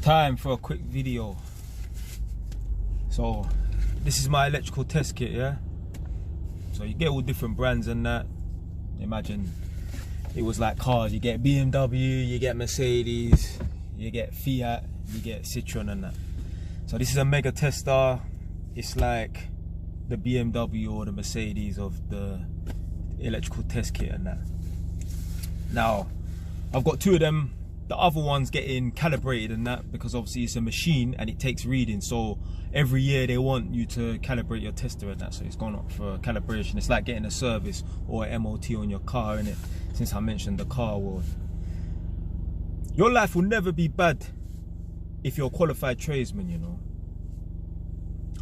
Time for a quick video. So this is my electrical test kit, yeah? So you get all different brands and that. Imagine it was like cars. You get BMW, you get Mercedes, you get Fiat, you get Citroen and that. So this is a mega tester. It's like the BMW or the Mercedes of the electrical test kit and that. Now I've got two of them. The other one's getting calibrated and that, because obviously it's a machine and it takes reading. So every year they want you to calibrate your tester and that. So it's gone up for calibration. It's like getting a service or an MOT on your car, innit? Since I mentioned the car world. Your life will never be bad if you're a qualified tradesman, you know.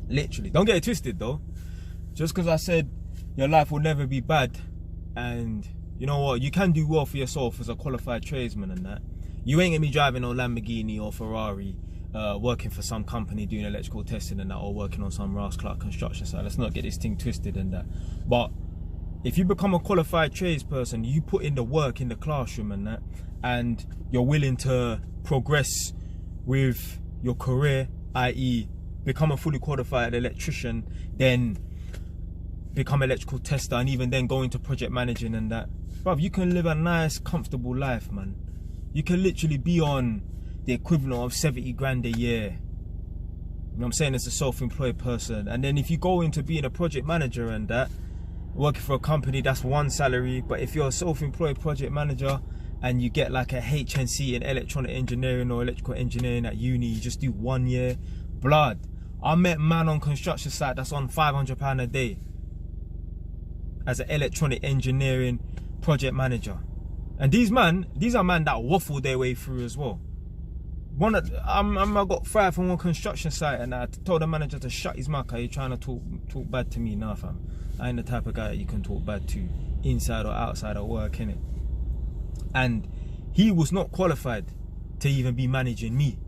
Literally. Don't get it twisted though. Just because I said your life will never be bad, and you know what, you can do well for yourself as a qualified tradesman and that. You ain't gonna be driving a Lamborghini or Ferrari, working for some company doing electrical testing and that, or working on some Ross Clark construction site. Let's not get this thing twisted and that. But if you become a qualified tradesperson, you put in the work in the classroom and that, and you're willing to progress with your career, i.e. become a fully qualified electrician, then become electrical tester, and even then go into project managing and that. Bruv, you can live a nice, comfortable life, man. You can literally be on the equivalent of 70 grand a year. You know what I'm saying? As a self-employed person. And then if you go into being a project manager and that, working for a company, that's one salary. But if you're a self-employed project manager and you get like a HNC in electronic engineering or electrical engineering at uni, you just do 1 year. Blood. I met man on construction site that's on £500 a day as an electronic engineering project manager. And these are men that waffle their way through as well. I got fired from one construction site and I told the manager to shut his mouth. Are you trying to talk bad to me? Nah, fam. I ain't the type of guy that you can talk bad to inside or outside of work, innit? And he was not qualified to even be managing me,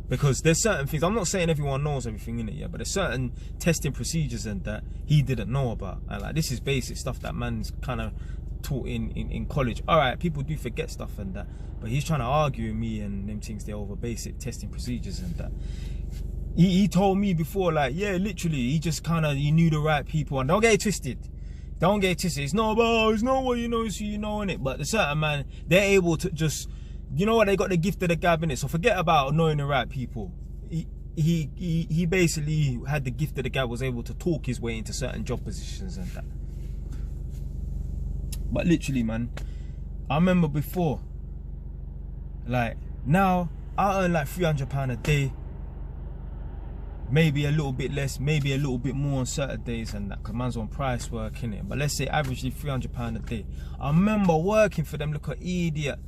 because there's certain things, I'm not saying everyone knows everything in it yet, but there's certain testing procedures and that he didn't know about. And like, this is basic stuff that man's kind of taught in college. Alright, people do forget stuff and that, but he's trying to argue with me and them things there over basic testing procedures and that. He told me before, like, yeah, literally, he knew the right people. And don't get it twisted. Don't get it twisted. It's not what you know, it's who you know, innit? But the certain man, they're able to just, you know what, they got the gift of the gab, innit? So forget about knowing the right people. He basically had the gift of the gab, was able to talk his way into certain job positions and that. But literally, man, I remember before, like, now I earn like £300 a day, maybe a little bit less, maybe a little bit more on certain days and that, because man's on price work, innit? But let's say averagely £300 a day. I remember working for them, look at idiot,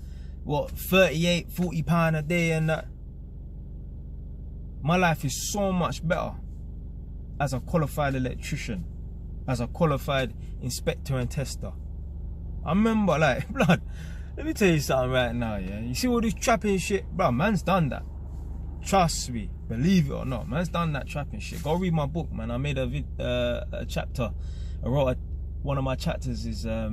what, 38, 40 pound a day and that. My life is so much better as a qualified electrician, as a qualified inspector and tester. I remember, like, blood, let me tell you something right now, yeah? You see all this trapping shit? Bro, man's done that. Trust me, believe it or not, man's done that trapping shit. Go read my book, man. I made a chapter. I wrote one of my chapters is, I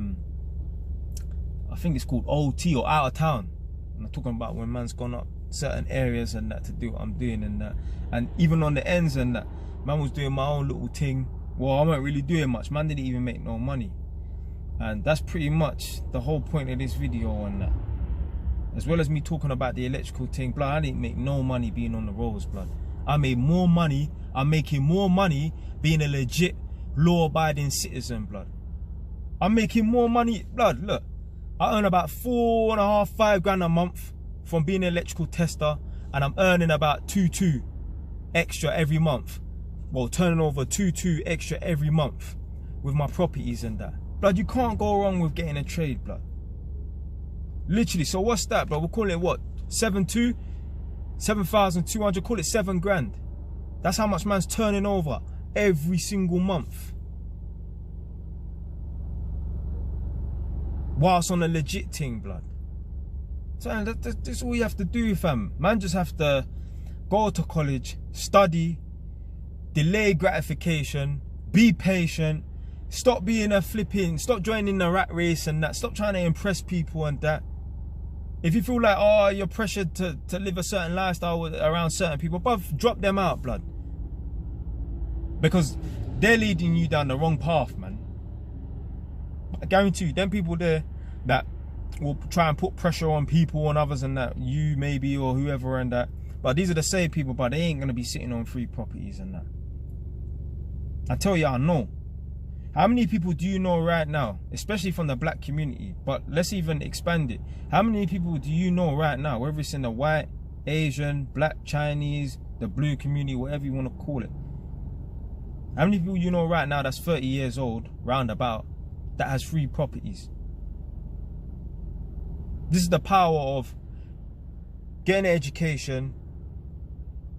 think it's called OT, or Out of Town. And I'm talking about when man's gone up certain areas and that to do what I'm doing and that. And even on the ends and that, man was doing my own little thing. Well, I wasn't really doing much. Man didn't even make no money. And that's pretty much the whole point of this video and that. As well as me talking about the electrical thing, blood, I didn't make no money being on the roads, blood. I made more money, I'm making more money being a legit law-abiding citizen, blood. I'm making more money, blood, look. I earn about 4.5, 5 grand a month from being an electrical tester, and I'm earning about 2 extra every month. Well, turning over 2 extra every month with my properties and that. Blood, you can't go wrong with getting a trade, blood. Literally, so what's that, blood? We'll call it what? 7,200, call it 7 grand. That's how much man's turning over every single month. Whilst on a legit thing, blood. So that's all you have to do, fam. Man just have to go to college, study, delay gratification, be patient, stop being a stop joining the rat race and that, stop trying to impress people and that. If you feel like, oh, you're pressured to live a certain lifestyle around certain people, bruv, drop them out, blood. Because they're leading you down the wrong path, man. I guarantee you, them people there that will try and put pressure on people, on others, and that, you maybe, or whoever, and that. But these are the same people, but they ain't going to be sitting on free properties and that. I tell you, I know. How many people do you know right now, especially from the black community, but let's even expand it. How many people do you know right now, whether it's in the white, Asian, black, Chinese, the blue community, whatever you want to call it. How many people you know right now that's 30 years old, roundabout, that has free properties? This is the power of getting an education,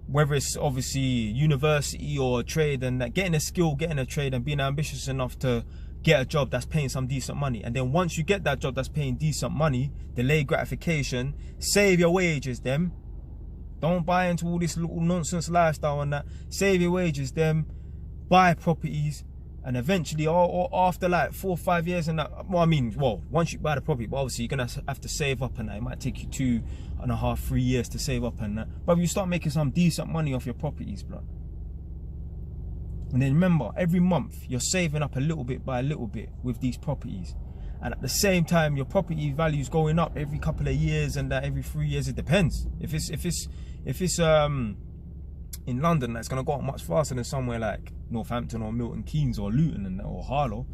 whether it's obviously university or a trade, and that, getting a skill, getting a trade, and being ambitious enough to get a job that's paying some decent money. And then once you get that job that's paying decent money, delayed gratification, save your wages, them. Don't buy into all this little nonsense lifestyle and that. Save your wages, them. Buy properties, and eventually, or after like 4 or 5 years, and that, well, I mean, well, once you buy the property, but obviously you're gonna have to save up, and that. It might take you 2.5, 3 years to save up, and that. But you start making some decent money off your properties, bro. And then remember, every month you're saving up a little bit by a little bit with these properties, and at the same time your property value is going up every couple of years, and that every 3 years. It depends. If it's in London, that's gonna go up much faster than somewhere like Northampton or Milton Keynes or Luton or Harlow.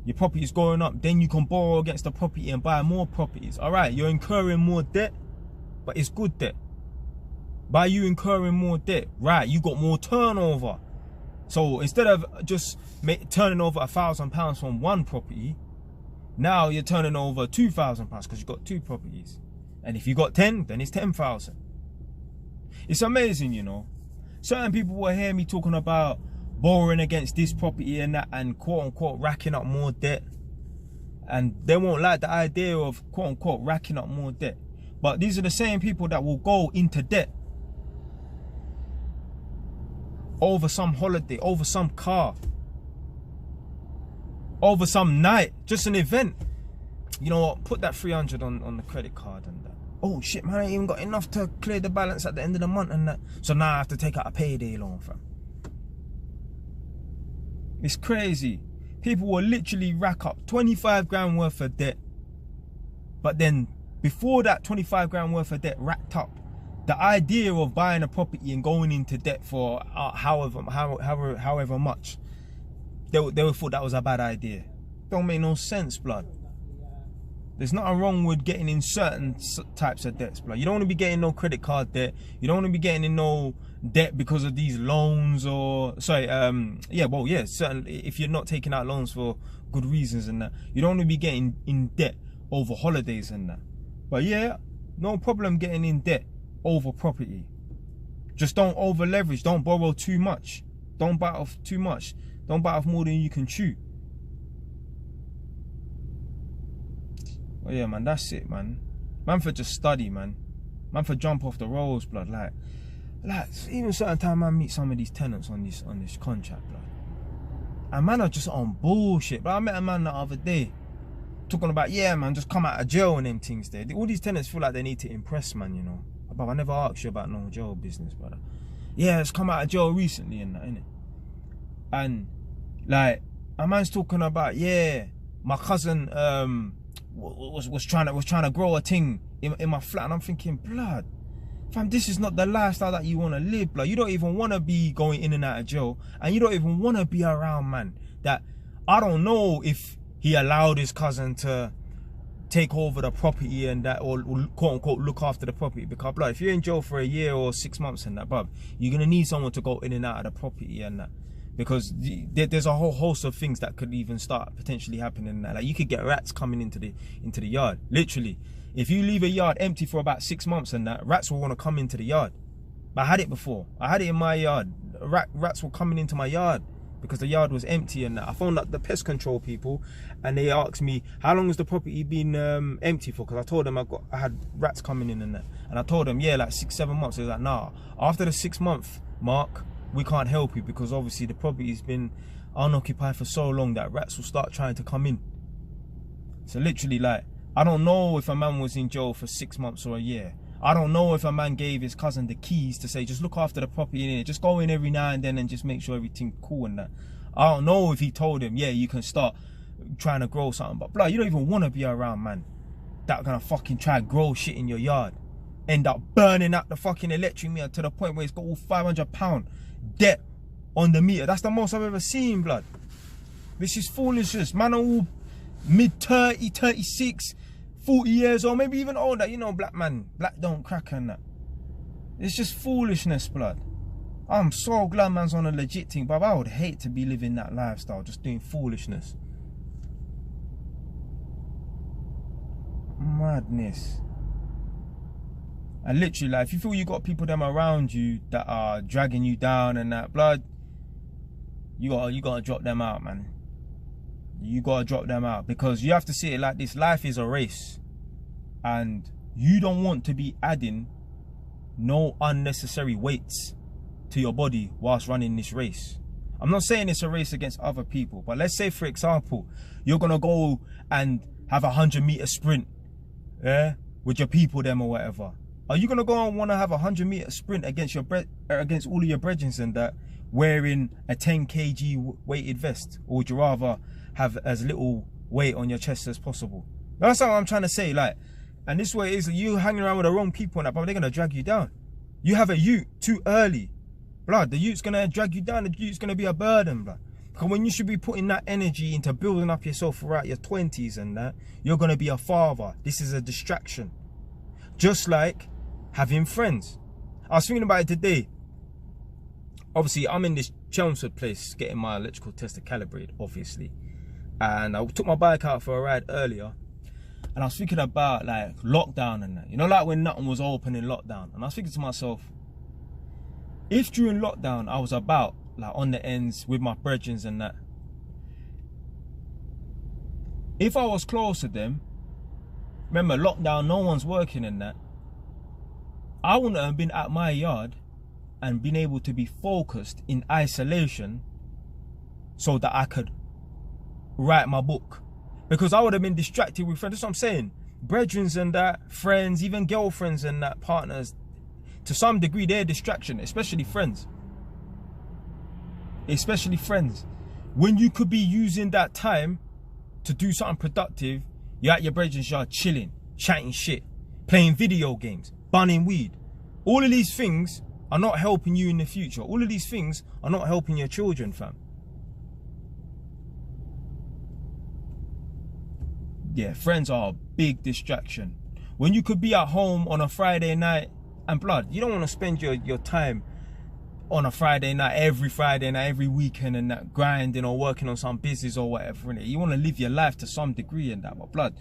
Your property is going up, then you can borrow against the property and buy more properties. All right, you're incurring more debt, but it's good debt. By you incurring more debt, right, you got more turnover. So instead of just turning over £1,000 from one property, now you're turning over £2,000 because you got 2 properties. And if you got 10, then it's 10,000. It's amazing, you know. Certain people will hear me talking about borrowing against this property and that, and quote unquote racking up more debt, and they won't like the idea of quote unquote racking up more debt. But these are the same people that will go into debt over some holiday, over some car, over some night, just an event. You know what, put that 300 on the credit card and that. Oh shit, man, I ain't even got enough to clear the balance at the end of the month and that. So now I have to take out a payday loan, fam. It's crazy. People will literally rack up 25 grand worth of debt. But then before that 25 grand worth of debt racked up, the idea of buying a property and going into debt for however much, they would thought that was a bad idea. Don't make no sense, blood. There's nothing wrong with getting in certain types of debts, blood. You don't want to be getting no credit card debt. You don't want to be getting in no debt because of these loans or certain, if you're not taking out loans for good reasons and that. You don't want to be getting in debt over holidays and that. But yeah, no problem getting in debt over property. Just don't over leverage. Don't borrow too much. Don't bite off too much. Don't bite off more than you can chew. Oh yeah, man, that's it, man. Man for just study, man. Man for jump off the roads, blood. Like even certain time, man, meet some of these tenants on this contract, blood. And man are just on bullshit. But I met a man the other day talking about, yeah, man, just come out of jail and them things there. All these tenants feel like they need to impress, man, you know. But I never asked you about no jail business, brother. Yeah, it's come out of jail recently and that, innit? And like a man's talking about, yeah, my cousin was trying to grow a thing in my flat, and I'm thinking, blood, fam, this is not the lifestyle that you want to live, blood. You don't even want to be going in and out of jail, and you don't even want to be around man that, I don't know if he allowed his cousin to take over the property and that, or quote unquote look after the property, because blood, if you're in jail for a year or 6 months and that, bruv, you're gonna need someone to go in and out of the property and that. Because there's a whole host of things that could even start potentially happening. Like you could get rats coming into the yard. Literally, if you leave a yard empty for about 6 months and that, rats will want to come into the yard. But I had it before. I had it in my yard. Rats were coming into my yard because the yard was empty and that. I phoned up the pest control people and they asked me, how long has the property been empty for? Because I told them I had rats coming in and that. And I told them, yeah, like 6-7 months. They was like, nah, after the 6-month mark, we can't help you because obviously the property's been unoccupied for so long that rats will start trying to come in. So literally, like, I don't know if a man was in jail for 6 months or a year. I don't know if a man gave his cousin the keys to say, just look after the property in it. Just go in every now and then and just make sure everything's cool and that. I don't know if he told him, yeah, you can start trying to grow something. But blood, you don't even want to be around man that gonna fucking try to grow shit in your yard. End up burning out the fucking electric meter to the point where it's got all £500 debt on the meter. That's the most I've ever seen, blood. This is foolishness. Man are all mid-30, 36, 40 years old, maybe even older. You know, black man, black don't crack and that. It's just foolishness, blood. I'm so glad man's on a legit thing, but I would hate to be living that lifestyle, just doing foolishness. Madness. And literally, like, if you feel you got people them around you that are dragging you down and that, blood, you gotta drop them out, man. You gotta drop them out, because you have to see it like this. Life is a race, and you don't want to be adding no unnecessary weights to your body whilst running this race. I'm not saying it's a race against other people, but let's say, for example, you're gonna go and have a 100-meter sprint, yeah, with your people them or whatever. Are you gonna go and want to have a 100-meter sprint against against all of your brethren and that, wearing a 10 kg weighted vest? Or would you rather have as little weight on your chest as possible? That's what I'm trying to say. Like, and this way is you hanging around with the wrong people and that, but they're gonna drag you down. You have a ute too early, blood. The ute's gonna drag you down. The ute's gonna be a burden, blood. Because when you should be putting that energy into building up yourself throughout your 20s and that, you're gonna be a father. This is a distraction. Just like having friends. I was thinking about it today. Obviously, I'm in this Chelmsford place getting my electrical tester calibrated, obviously. And I took my bike out for a ride earlier. And I was thinking about like lockdown and that. You know, like when nothing was open in lockdown. And I was thinking to myself, if during lockdown I was about like on the ends with my brethren and that, if I was close to them, remember lockdown, no one's working in that, I wouldn't have been at my yard and been able to be focused in isolation so that I could write my book. Because I would have been distracted with friends. That's what I'm saying. Brethren and that, friends, even girlfriends and that, partners, to some degree they're a distraction, especially friends. Especially friends. When you could be using that time to do something productive, you're at your brethren's yard chilling, chatting shit, playing video games, bunning weed. All of these things are not helping you in the future. All of these things are not helping your children, fam. Yeah, friends are a big distraction. When you could be at home on a Friday night, and blood, you don't want to spend your time on a Friday night, every weekend and that, grinding or working on some business or whatever, innit? You want to live your life to some degree and that, but blood,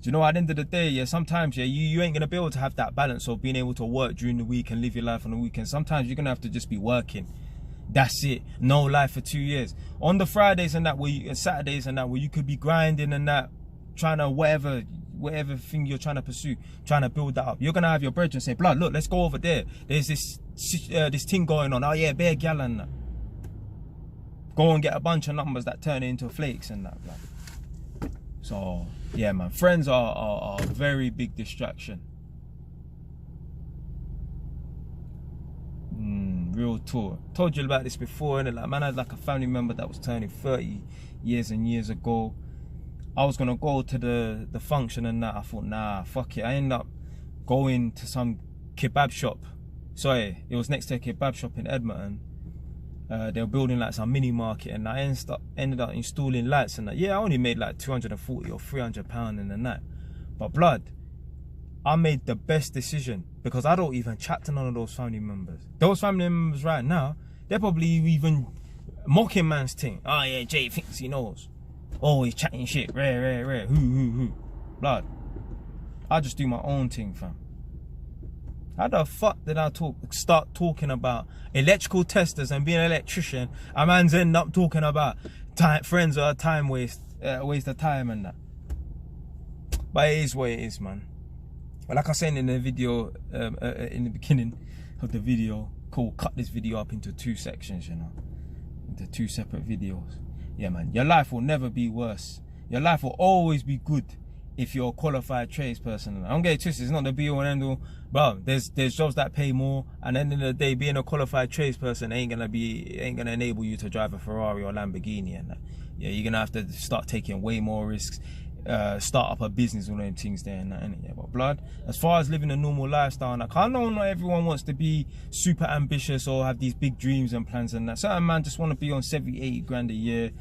do you know, at the end of the day, yeah, sometimes, yeah, you ain't going to be able to have that balance of being able to work during the week and live your life on the weekend. Sometimes you're going to have to just be working. That's it. No life for 2 years. On the Fridays and that, and Saturdays and that, where you could be grinding and that, trying to whatever thing you're trying to pursue, trying to build that up. You're going to have your brethren say, blood, look, let's go over there. There's this thing going on. Oh yeah, bare gal and that. Go and get a bunch of numbers that turn into flakes and that, blood. So, yeah, man, friends are a very big distraction. Real talk. Told you about this before, and like, man, I had like a family member that was turning 30 years and years ago. I was gonna go to the function and that. I thought, nah, fuck it. I ended up going to some kebab shop. Sorry, it was next to a kebab shop in Edmonton. They were building like some mini market, and I ended up installing lights and that. Yeah, I only made like 240 or 300 pounds in the night. But blood, I made the best decision, because I don't even chat to none of those family members. Those family members right now, they're probably even mocking man's thing. Oh yeah, Jay thinks he knows. Oh, he's chatting shit. Rare. Who. Blood, I just do my own thing, fam. How the fuck did I start talking about electrical testers and being an electrician? A man's end up talking about friends are a time waste of time and that. But it is what it is, man. But like I said in the video, in the beginning of the video, cool, cut this video up into 2 sections, you know, into 2 separate videos. Yeah, man, your life will never be worse. Your life will always be good if you're a qualified tradesperson. I don't get it twisted, it's not the be all and end all. Bro, there's jobs that pay more, and at the end of the day, being a qualified tradesperson ain't gonna enable you to drive a Ferrari or Lamborghini and that. Yeah, you're gonna have to start taking way more risks, start up a business, all them things there and that, innit? Yeah, but blood, as far as living a normal lifestyle, and I know not everyone wants to be super ambitious or have these big dreams and plans and that. Certain man just want to be on 70, 80 grand a year,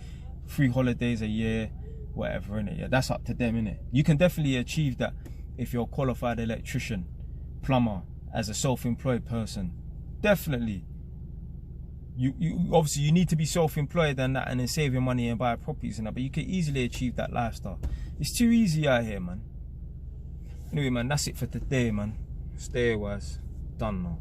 3 holidays a year, whatever, innit? Yeah, that's up to them, innit? You can definitely achieve that if you're a qualified electrician, plumber, as a self-employed person. Definitely. You obviously you need to be self-employed and that, and then saving money and buy properties and that, but you can easily achieve that lifestyle. It's too easy out here, man. Anyway, man, that's it for today, man. Stay wise. Done now.